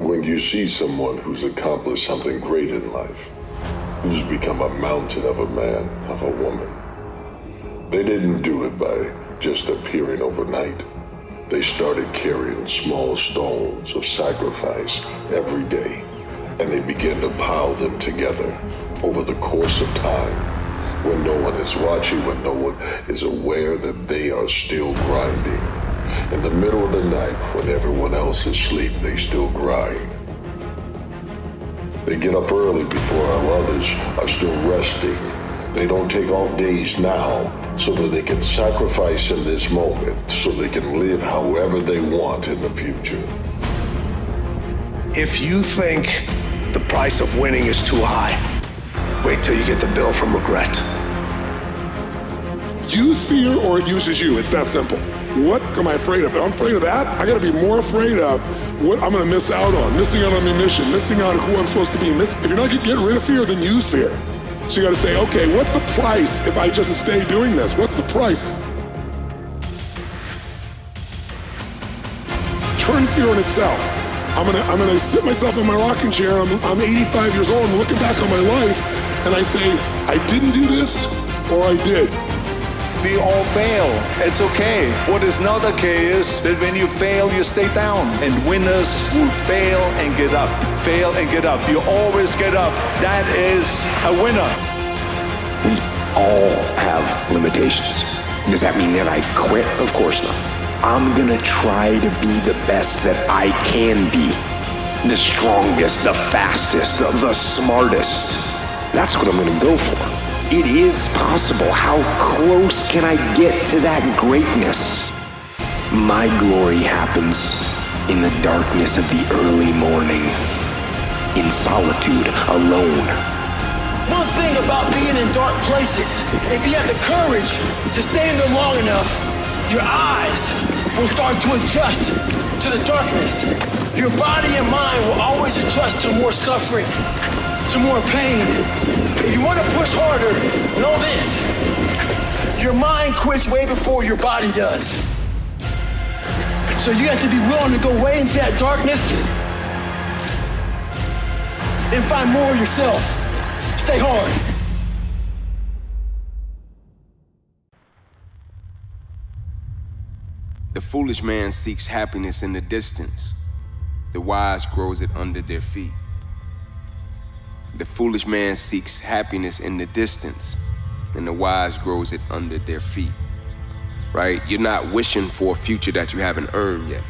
When you see someone who's accomplished something great in life, who's become a mountain of a man, of a woman, they didn't do it by just appearing overnight. They started carrying small stones of sacrifice every day, and they began to pile them together over the course of time, when no one is watching, when no one is aware that they are still grinding. In the middle of the night, when everyone else is asleep, they still grind. They get up early before our others are still resting. They don't take off days now so that they can sacrifice in this moment, so they can live however they want in the future. If you think the price of winning is too high, wait till you get the bill from regret. Use fear or it uses you. It's that simple. What am I afraid of? If I'm afraid of that, I gotta be more afraid of what I'm gonna miss out on. Missing out on my mission, missing out on who I'm supposed to be. If you're not gonna get rid of fear, then use fear. So you gotta say, okay, what's the price if I just stay doing this? What's the price? Turn fear on itself. I'm gonna sit myself in my rocking chair. I'm 85 years old. I'm looking back on my life, and I say, I didn't do this, or I did. We all fail. It's okay. What is not okay is that when you fail, you stay down. And winners will fail and get up. Fail and get up. You always get up. That is a winner. We all have limitations. Does that mean that I quit? Of course not. I'm gonna try to be the best that I can be. The strongest, the fastest, the smartest. That's what I'm gonna go for. It is possible. How close can I get to that greatness? My glory happens in the darkness of the early morning, in solitude, alone. One thing about being in dark places, if you have the courage to stay in there long enough, your eyes will start to adjust to the darkness. Your body and mind will always adjust to more suffering, to more pain. If you want to push harder, know this. Your mind quits way before your body does. So you have to be willing to go way into that darkness and find more of yourself. Stay hard. The foolish man seeks happiness in the distance. The wise grows it under their feet. The foolish man seeks happiness in the distance, and the wise grows it under their feet. Right? You're not wishing for a future that you haven't earned yet.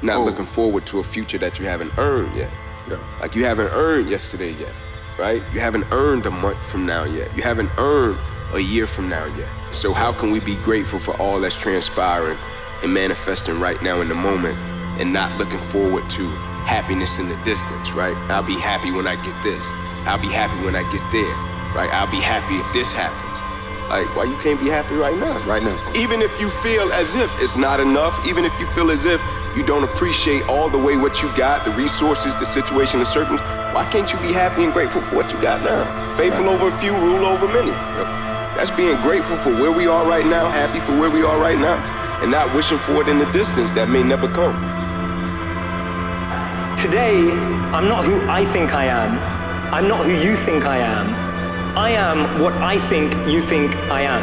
You're not looking forward to a future that you haven't earned yet. Yeah. Like you haven't earned yesterday yet, right? You haven't earned a month from now yet. You haven't earned a year from now yet. So how can we be grateful for all that's transpiring and manifesting right now in the moment and not looking forward to happiness in the distance, right? I'll be happy when I get this. I'll be happy when I get there, right? I'll be happy if this happens. Like, why you can't be happy right now? Right now. Even if you feel as if it's not enough, even if you feel as if you don't appreciate all the way what you got, the resources, the situation, the circumstances, why can't you be happy and grateful for what you got now? Faithful over a few, rule over many. That's being grateful for where we are right now, happy for where we are right now, and not wishing for it in the distance that may never come. Today, I'm not who I think I am. I'm not who you think I am. I am what I think you think I am.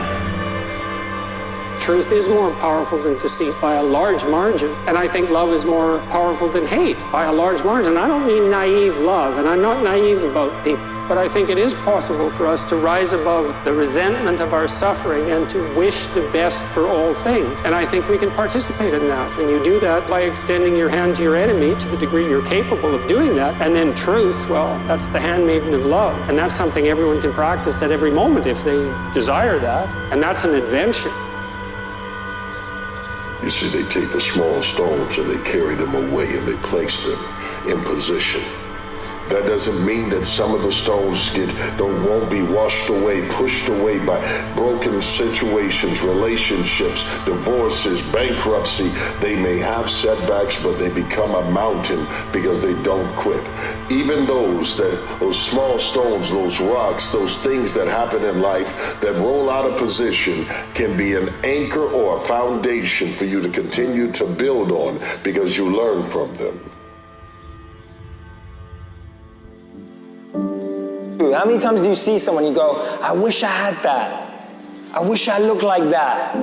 Truth is more powerful than deceit by a large margin. And I think love is more powerful than hate by a large margin. I don't mean naive love, and I'm not naive about people. But I think it is possible for us to rise above the resentment of our suffering and to wish the best for all things. And I think we can participate in that. And you do that by extending your hand to your enemy to the degree you're capable of doing that. And then truth, well, that's the handmaiden of love. And that's something everyone can practice at every moment if they desire that. And that's an adventure. You see, they take the small stones and they carry them away and they place them in position. That doesn't mean that some of the stones won't be washed away, pushed away by broken situations, relationships, divorces, bankruptcy. They may have setbacks, but they become a mountain because they don't quit. Even those small stones, those rocks, those things that happen in life that roll out of position can be an anchor or a foundation for you to continue to build on because you learn from them. you? How many times do you see someone and you go, I wish I had that. I wish I looked like that.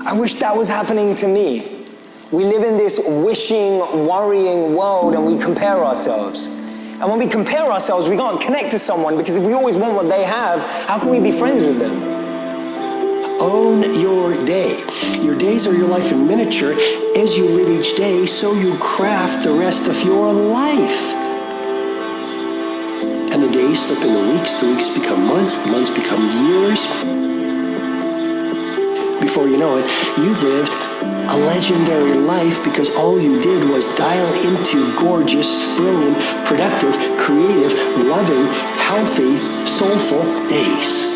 I wish that was happening to me. We live in this wishing, worrying world and we compare ourselves. And when we compare ourselves, we can't connect to someone because if we always want what they have, how can we be friends with them? Own your day. Your days are your life in miniature. As you live each day, so you craft the rest of your life. And the days slip into weeks, the weeks become months, the months become years. Before you know it, you've lived a legendary life because all you did was dial into gorgeous, brilliant, productive, creative, loving, healthy, soulful days.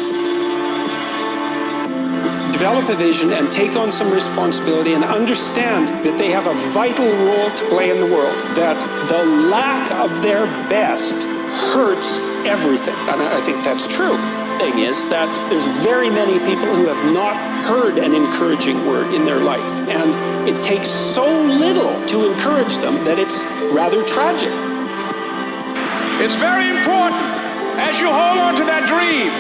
Develop a vision and take on some responsibility and understand that they have a vital role to play in the world, that the lack of their best hurts everything. And I think that's true. The thing is that there's very many people who have not heard an encouraging word in their life, and it takes so little to encourage them that it's rather tragic. It's very important as you hold on to that dream.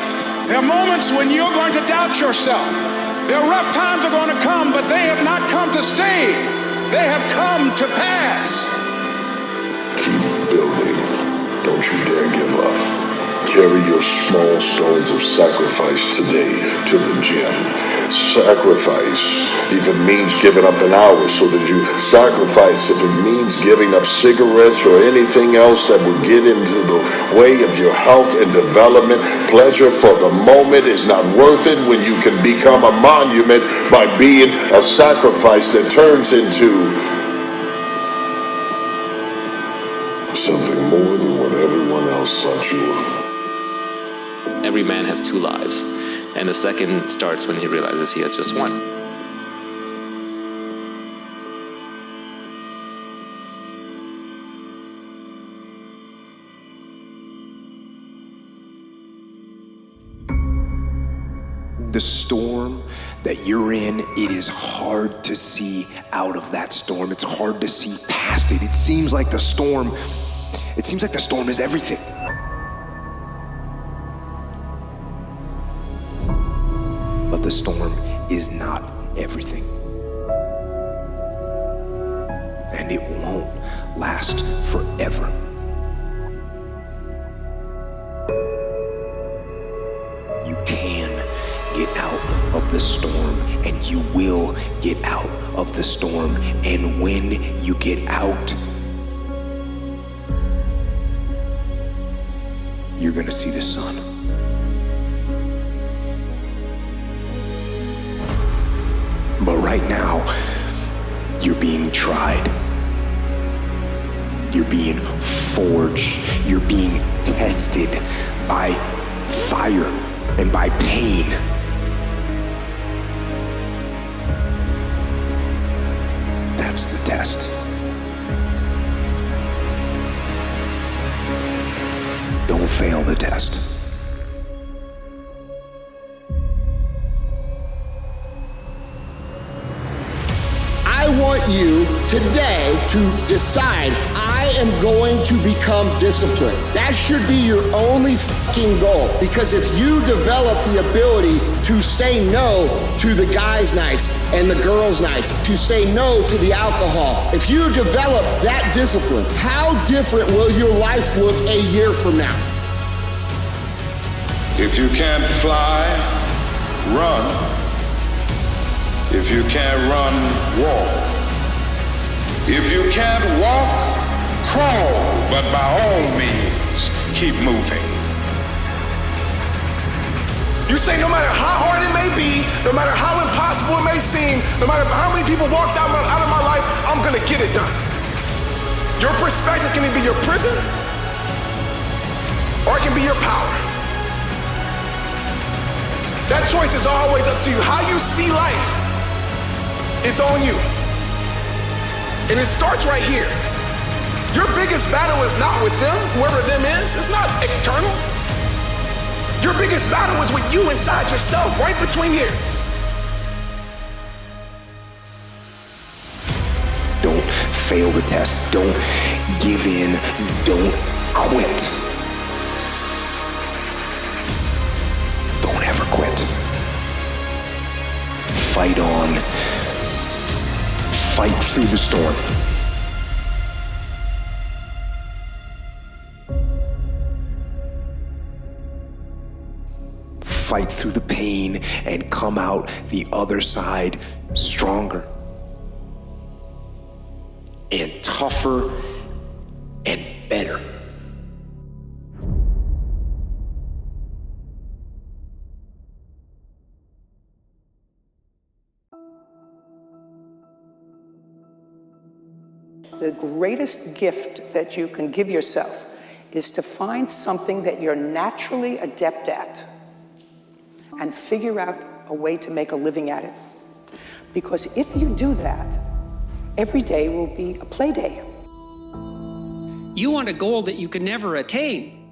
There are moments when you're going to doubt yourself. There are rough times are going to come, but they have not come to stay. They have come to pass. Keep building. Don't you dare give up. Carry your small stones of sacrifice today to the gym. Sacrifice if it means giving up an hour so that you sacrifice if it means giving up cigarettes or anything else that would get into the way of your health and development. Pleasure for the moment is not worth it when you can become a monument by being a sacrifice that turns into something more than what everyone else thought you were. Every man has two lives, and the second starts when he realizes he has just one. The storm that you're in, it is hard to see out of that storm. It's hard to see past it. It seems like the storm is everything. But the storm is not everything. And it won't last forever. You can get out of the storm, and you will get out of the storm. And when you get out, you're gonna see the sun. But right now, you're being tried. You're being forged. You're being tested by fire and by pain. That's the test. Don't fail the test. I want you today to decide, I am going to become disciplined. That should be your only fucking goal. Because if you develop the ability to say no to the guys' nights and the girls' nights, to say no to the alcohol, if you develop that discipline, how different will your life look a year from now? If you can't fly, run. If you can't run, walk. If you can't walk, crawl. But by all means, keep moving. You say no matter how hard it may be, no matter how impossible it may seem, no matter how many people walked out of my life, I'm gonna get it done. Your perspective can either be your prison, or it can be your power. That choice is always up to you. How you see life is on you. And it starts right here. Your biggest battle is not with them, whoever them is. It's not external. Your biggest battle is with you inside yourself, right between here. Don't fail the test. Don't give in. Don't quit. fight on. Fight through the storm. Fight through the pain and come out the other side stronger and tougher and better. The greatest gift that you can give yourself is to find something that you're naturally adept at and figure out a way to make a living at it. Because if you do that, every day will be a play day. You want a goal that you can never attain,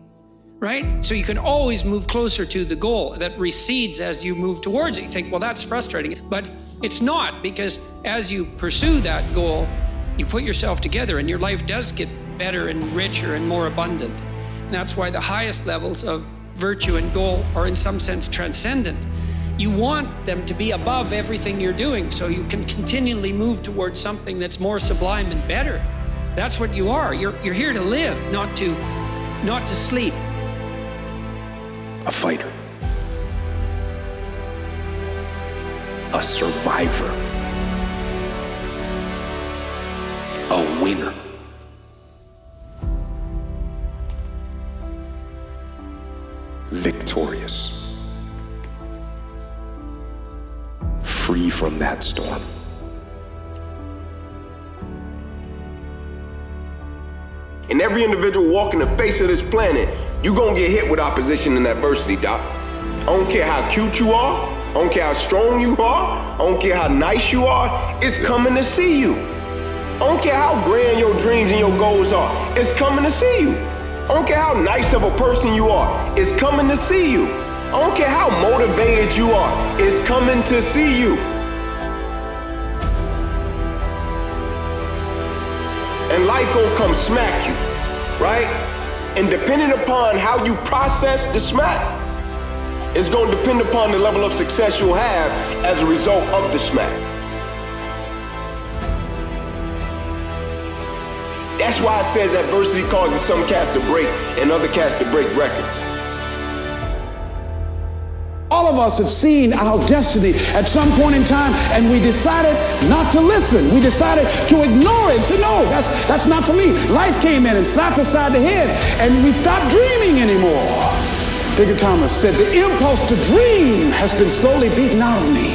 right? So you can always move closer to the goal that recedes as you move towards it. You think, well, that's frustrating. But it's not, because as you pursue that goal, you put yourself together and your life does get better and richer and more abundant. And that's why the highest levels of virtue and goal are in some sense transcendent. You want them to be above everything you're doing so you can continually move towards something that's more sublime and better. That's what you are. You're here to live, not to sleep. A fighter. A survivor. A winner. Victorious. Free from that storm. And every individual walking the face of this planet, you gonna get hit with opposition and adversity, Doc. I don't care how cute you are, I don't care how strong you are, I don't care how nice you are, it's coming to see you. I don't care how grand your dreams and your goals are, it's coming to see you. I don't care how nice of a person you are, it's coming to see you. I don't care how motivated you are, it's coming to see you. And life gonna come smack you, right? And depending upon how you process the smack, it's gonna depend upon the level of success you'll have as a result of the smack. That's why it says adversity causes some cats to break and other cats to break records. All of us have seen our destiny at some point in time, and we decided not to listen. We decided to ignore it and say, no, that's not for me. Life came in and slapped us side the head, and we stopped dreaming anymore. Figure Thomas said, the impulse to dream has been slowly beaten out of me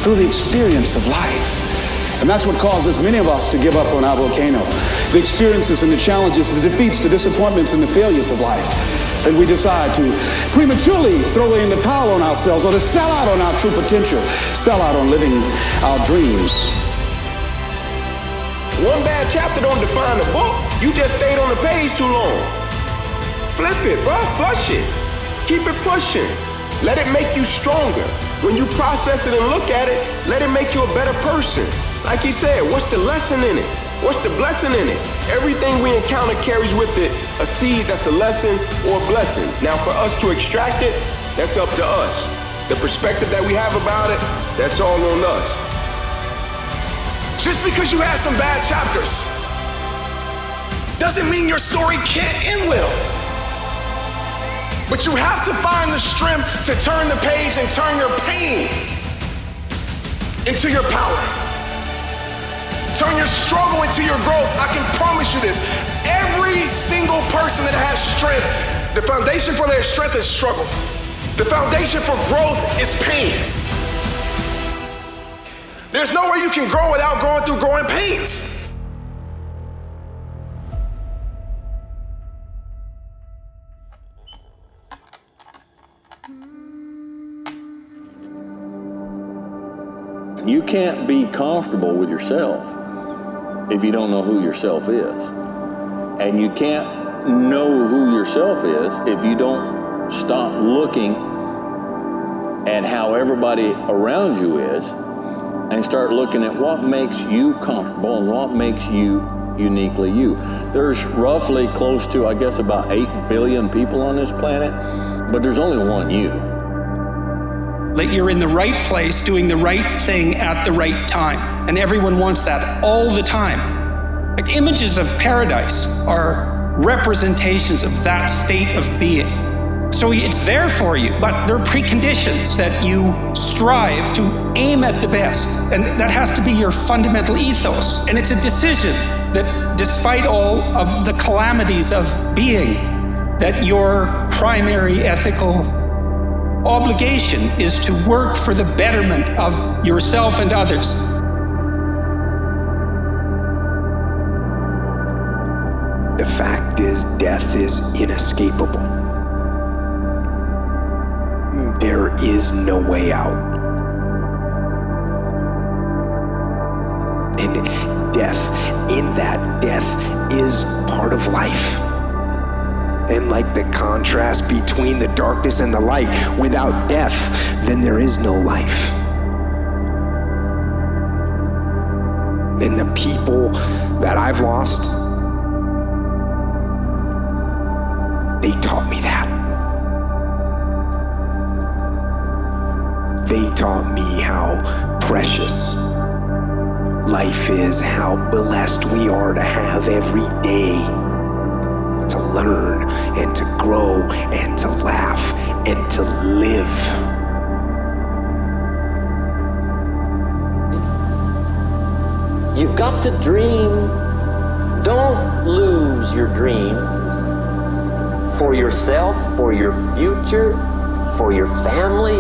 through the experience of life. And that's what causes many of us to give up on our volcano. The experiences and the challenges, the defeats, the disappointments, and the failures of life. And we decide to prematurely throw in the towel on ourselves or to sell out on our true potential, sell out on living our dreams. One bad chapter don't define the book. You just stayed on the page too long. Flip it, bro. Flush it. Keep it pushing. Let it make you stronger. When you process it and look at it, let it make you a better person. Like he said, what's the lesson in it? What's the blessing in it? Everything we encounter carries with it a seed that's a lesson or a blessing. Now for us to extract it, that's up to us. The perspective that we have about it, that's all on us. Just because you had some bad chapters doesn't mean your story can't end well. But you have to find the strength to turn the page and turn your pain into your power. Turn your struggle into your growth. I can promise you this. Every single person that has strength, the foundation for their strength is struggle. The foundation for growth is pain. There's nowhere you can grow without going through growing pains. You can't be comfortable with yourself if you don't know who yourself is. And you can't know who yourself is if you don't stop looking at how everybody around you is and start looking at what makes you comfortable and what makes you uniquely you. There's roughly close to, I guess, about 8 billion people on this planet, but there's only one you. that you're in the right place, doing the right thing at the right time. And everyone wants that all the time. Like images of paradise are representations of that state of being. So it's there for you, but there are preconditions that you strive to aim at the best. And that has to be your fundamental ethos. And it's a decision that despite all of the calamities of being, that your primary ethical obligation is to work for the betterment of yourself and others. The fact is, death is inescapable. There is no way out. And death is part of life. And like the contrast between the darkness and the light, without death, then there is no life. And the people that I've lost, they taught me that. They taught me how precious life is, how blessed we are to have every day to learn and to grow and to laugh and to live. You've got to dream. Don't lose your dreams for yourself, for your future, for your family.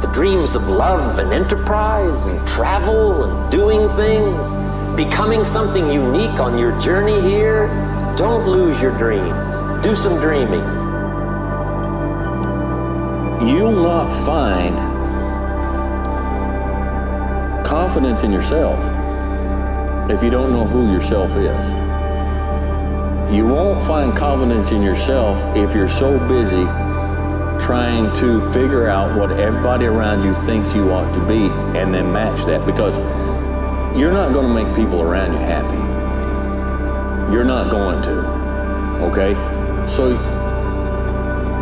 The dreams of love and enterprise and travel and doing things, becoming something unique on your journey here. Don't lose your dreams. Do some dreaming. You'll not find confidence in yourself if you don't know who yourself is. You won't find confidence in yourself if you're so busy trying to figure out what everybody around you thinks you ought to be and then match that, because you're not going to make people around you happy. You're not going to, okay? So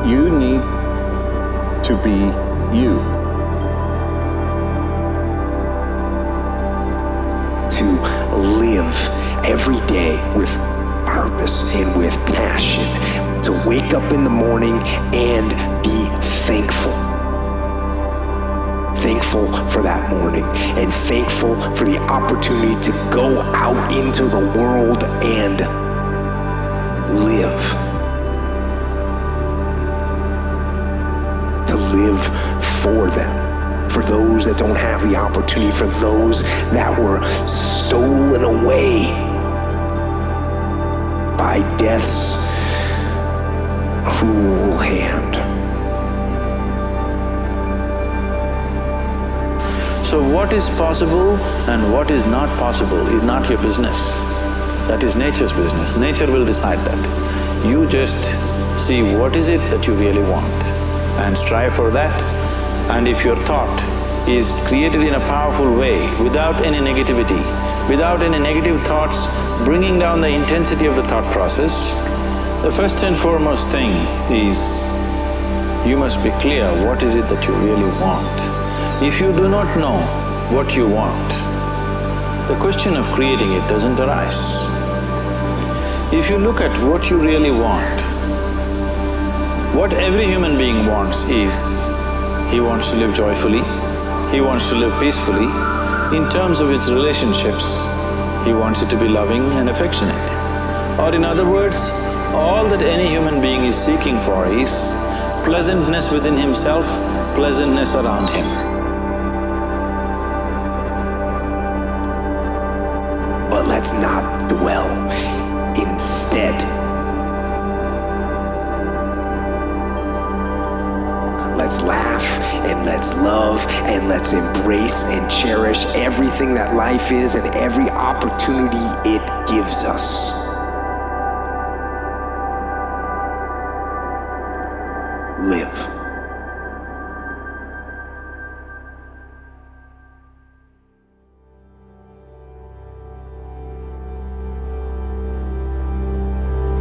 you need to be you. To live every day with purpose and with passion. To wake up in the morning and be thankful. Thankful for that morning and thankful for the opportunity to go out into the world and live. To live for them, for those that don't have the opportunity, for those that were stolen away by death's cruel hand. So what is possible and what is not possible is not your business. That is nature's business. Nature will decide that. You just see what is it that you really want and strive for that. And if your thought is created in a powerful way, without any negativity, without any negative thoughts bringing down the intensity of the thought process, the first and foremost thing is you must be clear what is it that you really want. If you do not know what you want, the question of creating it doesn't arise. If you look at what you really want, what every human being wants is, he wants to live joyfully, he wants to live peacefully. In terms of its relationships, he wants it to be loving and affectionate. Or in other words, all that any human being is seeking for is pleasantness within himself, pleasantness around him. But let's not dwell. Instead, let's laugh and let's love and let's embrace and cherish everything that life is and every opportunity it gives us. Live.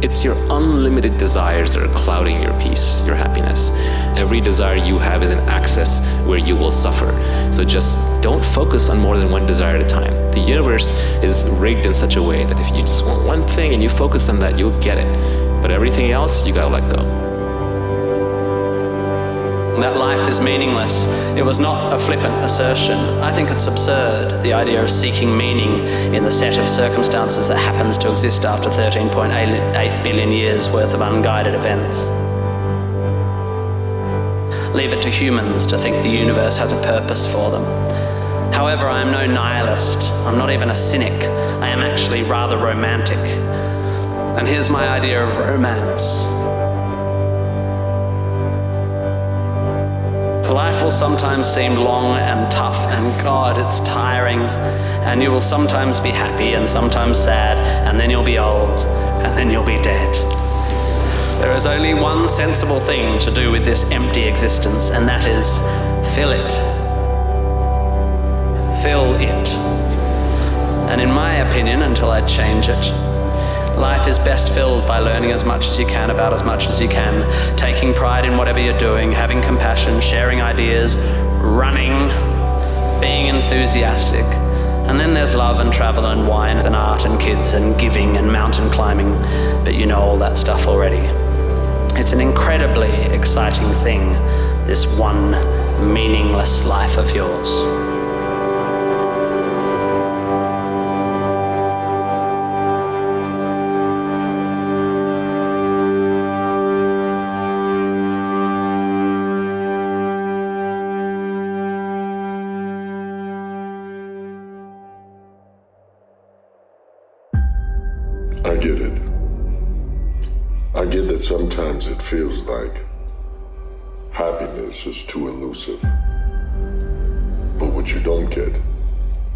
It's your unlimited desires that are clouding your peace, your happiness. Every desire you have is an access where you will suffer. So just don't focus on more than one desire at a time. The universe is rigged in such a way that if you just want one thing and you focus on that, you'll get it. But everything else, you gotta let go. That life is meaningless. It was not a flippant assertion. I think it's absurd, the idea of seeking meaning in the set of circumstances that happens to exist after 13.8 billion years worth of unguided events. Leave it to humans to think the universe has a purpose for them. However, I am no nihilist. I'm not even a cynic. I am actually rather romantic. And here's my idea of romance. Life will sometimes seem long and tough, and God, it's tiring. And you will sometimes be happy and sometimes sad, and then you'll be old, and then you'll be dead. There is only one sensible thing to do with this empty existence, and that is fill it. Fill it. And in my opinion, until I change it, life is best filled by learning as much as you can about as much as you can, taking pride in whatever you're doing, having compassion, sharing ideas, running, being enthusiastic. And then there's love and travel and wine and art and kids and giving and mountain climbing, but you know all that stuff already. It's an incredibly exciting thing, this one meaningless life of yours. I get it. I get that sometimes it feels like happiness is too elusive. But what you don't get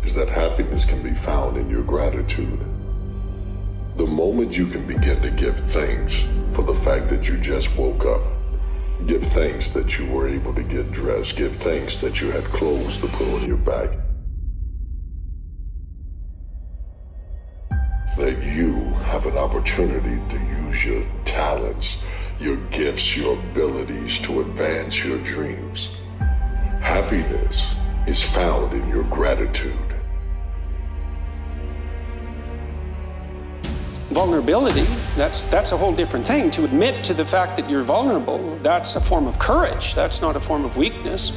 is that happiness can be found in your gratitude. The moment you can begin to give thanks for the fact that you just woke up, give thanks that you were able to get dressed, give thanks that you had clothes to put on your back, that you have an opportunity to use your talents, your gifts, your abilities to advance your dreams. Happiness is found in your gratitude. Vulnerability, that's a whole different thing. To admit to the fact that you're vulnerable, that's a form of courage. That's not a form of weakness.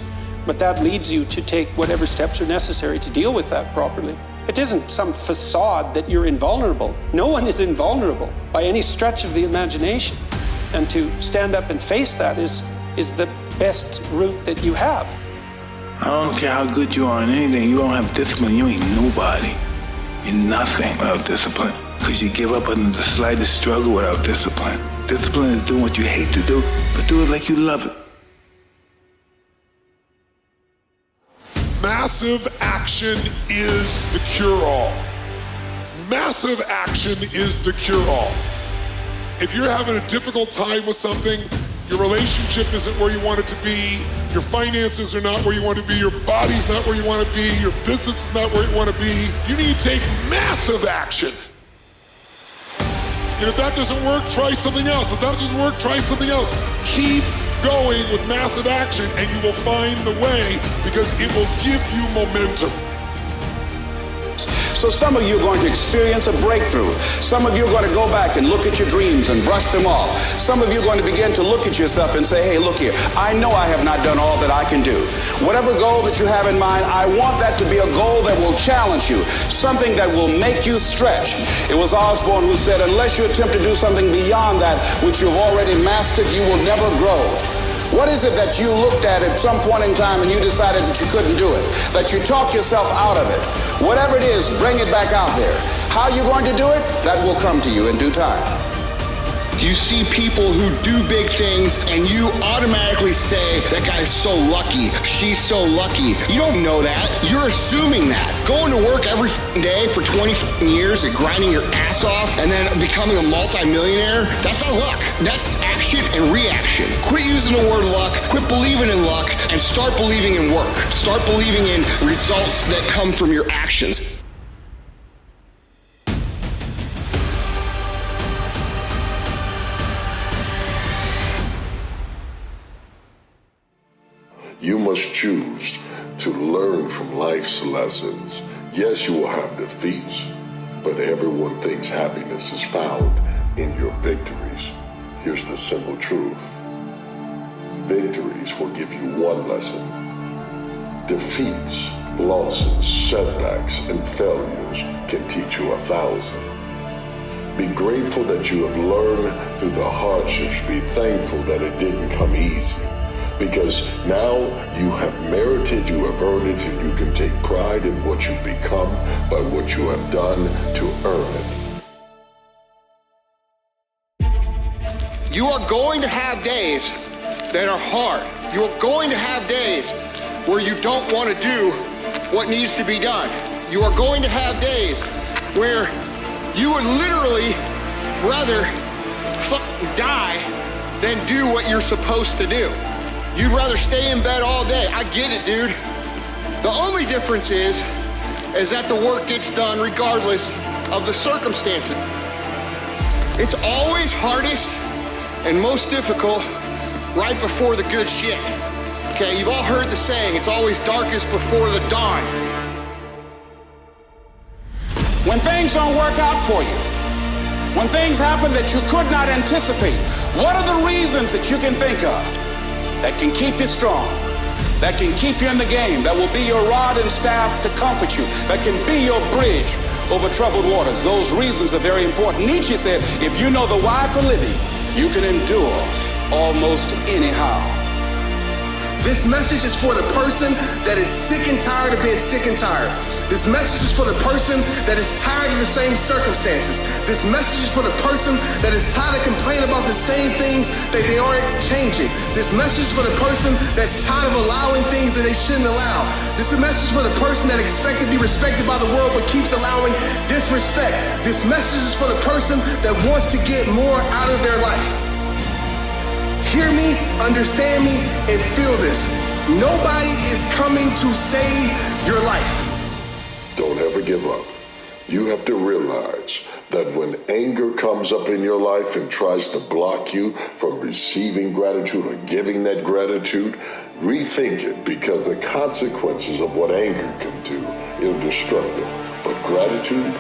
But that leads you to take whatever steps are necessary to deal with that properly. It isn't some facade that you're invulnerable. No one is invulnerable by any stretch of the imagination. And to stand up and face that is the best route that you have. I don't care how good you are in anything, you don't have discipline, you ain't nobody. You're nothing without discipline. Because you give up under the slightest struggle without discipline. Discipline is doing what you hate to do, but do it like you love it. Massive action is the cure-all. Massive action is the cure-all. If you're having a difficult time with something, your relationship isn't where you want it to be, your finances are not where you want to be, your body's not where you want to be, your business is not where you want to be, you need to take massive action. And if that doesn't work, try something else. If that doesn't work, try something else. Keep going with massive action and you will find the way because it will give you momentum. So some of you are going to experience a breakthrough. Some of you are going to go back and look at your dreams and brush them off. Some of you are going to begin to look at yourself and say, hey, look here, I know I have not done all that I can do. Whatever goal that you have in mind, I want that to be a goal that will challenge you, something that will make you stretch. It was Osborne who said, unless you attempt to do something beyond that which you've already mastered, you will never grow. What is it that you looked at some point in time and you decided that you couldn't do it? That you talked yourself out of it? Whatever it is, bring it back out there. How you're going to do it, that will come to you in due time. You see people who do big things and you automatically say, that guy's so lucky, she's so lucky. You don't know that. You're assuming that. Going to work every day for 20 years and grinding your ass off and then becoming a multi-millionaire, that's not luck. That's action and reaction. Quit using the word luck, quit believing in luck, and start believing in work. Start believing in results that come from your actions. You must choose to learn from life's lessons. Yes, you will have defeats, but everyone thinks happiness is found in your victories. Here's the simple truth. Victories will give you one lesson. Defeats, losses, setbacks, and failures can teach you 1,000. Be grateful that you have learned through the hardships. Be thankful that it didn't come easy. Because now you have merited, you have earned it, and you can take pride in what you've become by what you have done to earn it. You are going to have days that are hard. You are going to have days where you don't want to do what needs to be done. You are going to have days where you would literally rather die than do what you're supposed to do. You'd rather stay in bed all day. I get it, dude. The only difference is that the work gets done regardless of the circumstances. It's always hardest and most difficult right before the good shit. Okay, you've all heard the saying, it's always darkest before the dawn. When things don't work out for you, when things happen that you could not anticipate, what are the reasons that you can think of that can keep you strong, that can keep you in the game, that will be your rod and staff to comfort you, that can be your bridge over troubled waters? Those reasons are very important. Nietzsche said, if you know the why for living, you can endure almost anyhow. This message is for the person that is sick and tired of being sick and tired. This message is for the person that is tired of the same circumstances. This message is for the person that is tired of complaining about the same things that they aren't changing. This message is for the person that's tired of allowing things that they shouldn't allow. This message is for the person that expects to be respected by the world but keeps allowing disrespect. This message is for the person that wants to get more out of their life. Hear me, understand me, and feel this. Nobody is coming to save your life. Don't ever give up. You have to realize that when anger comes up in your life and tries to block you from receiving gratitude or giving that gratitude, rethink it, because the consequences of what anger can do is destructive. But gratitude,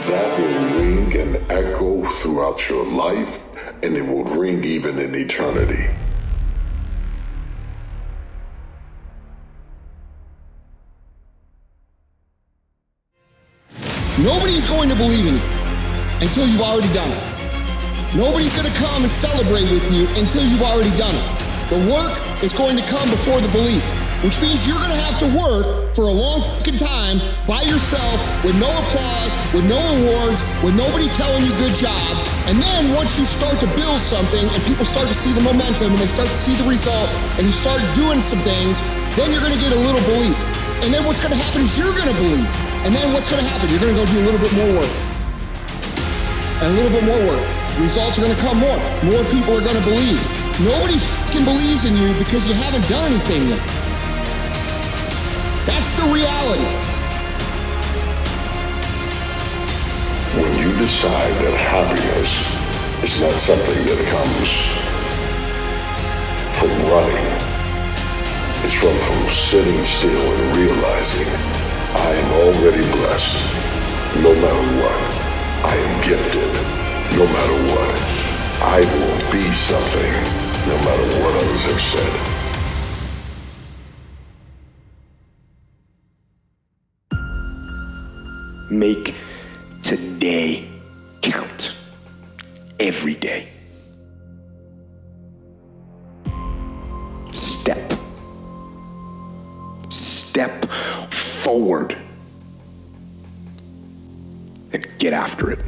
that will ring and echo throughout your life, and it will ring even in eternity. Nobody's going to believe in you until you've already done it. Nobody's going to come and celebrate with you until you've already done it. The work is going to come before the belief, which means you're going to have to work for a long fucking time by yourself with no applause, with no awards, with nobody telling you good job. And then once you start to build something and people start to see the momentum and they start to see the result and you start doing some things, then you're going to get a little belief. And then what's going to happen is you're going to believe. And then what's going to happen? You're going to go do a little bit more work. And a little bit more work. Results are going to come more. More people are going to believe. Nobody fucking believes in you because you haven't done anything yet. That's the reality. When you decide that happiness is not something that comes from running, it's from sitting still and realizing I am already blessed. No matter what, I am gifted. No matter what, I will be something, no matter what others have said. Make today count. Every day. Step forward and get after it.